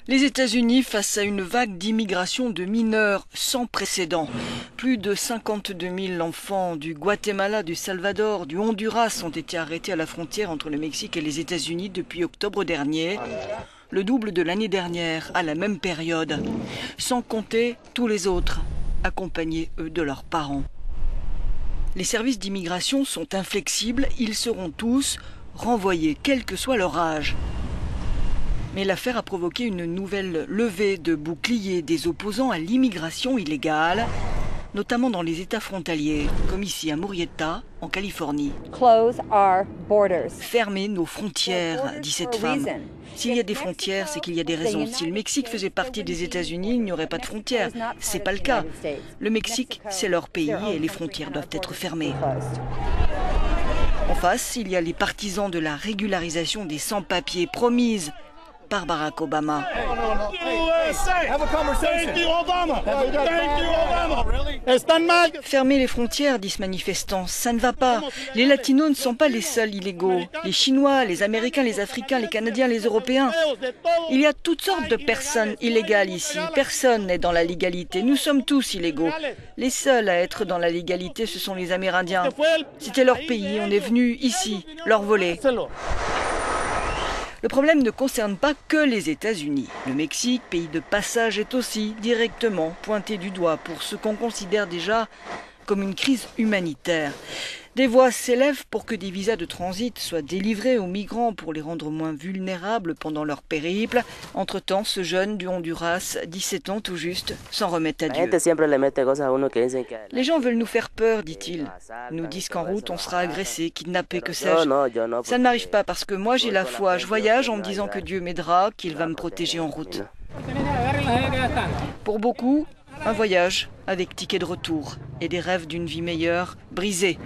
Les États-Unis face à une vague d'immigration de mineurs sans précédent. Plus de 52 000 enfants du Guatemala, du Salvador, du Honduras ont été arrêtés à la frontière entre le Mexique et les États-Unis depuis octobre dernier. Le double de l'année dernière à la même période. Sans compter tous les autres, accompagnés eux de leurs parents. Les services d'immigration sont inflexibles, ils seront tous renvoyés, quel que soit leur âge. Mais l'affaire a provoqué une nouvelle levée de boucliers des opposants à l'immigration illégale, notamment dans les États frontaliers, comme ici à Murrieta, en Californie. Fermer nos frontières, dit cette femme. S'il y a des frontières, c'est qu'il y a des raisons. Si le Mexique faisait partie des États-Unis, il n'y aurait pas de frontières. C'est pas le cas. Le Mexique, c'est leur pays et les frontières doivent être fermées. En face, il y a les partisans de la régularisation des sans-papiers promise par Barack Obama. Fermer les frontières, disent manifestants, ça ne va pas. Les Latinos ne sont pas les seuls illégaux. Les Chinois, les Américains, les Africains, les Canadiens, les Européens. Il y a toutes sortes de personnes illégales ici. Personne n'est dans la légalité. Nous sommes tous illégaux. Les seuls à être dans la légalité, ce sont les Amérindiens. C'était leur pays, on est venu ici, leur voler. Le problème ne concerne pas que les États-Unis. Le Mexique, pays de passage, est aussi directement pointé du doigt pour ce qu'on considère déjà comme une crise humanitaire. Des voix s'élèvent pour que des visas de transit soient délivrés aux migrants pour les rendre moins vulnérables pendant leur périple. Entre-temps, ce jeune du Honduras, 17 ans tout juste, s'en remet à Dieu. Les gens veulent nous faire peur, dit-il. Nous disent qu'en route, on sera agressé, kidnappé, que sais-je. Ça ne m'arrive pas parce que moi, j'ai la foi. Je voyage en me disant que Dieu m'aidera, qu'il va me protéger en route. Pour beaucoup, un voyage avec ticket de retour et des rêves d'une vie meilleure brisés.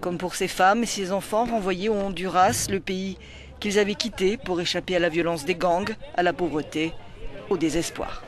Comme pour ces femmes et ces enfants renvoyés au Honduras, le pays qu'ils avaient quitté pour échapper à la violence des gangs, à la pauvreté, au désespoir.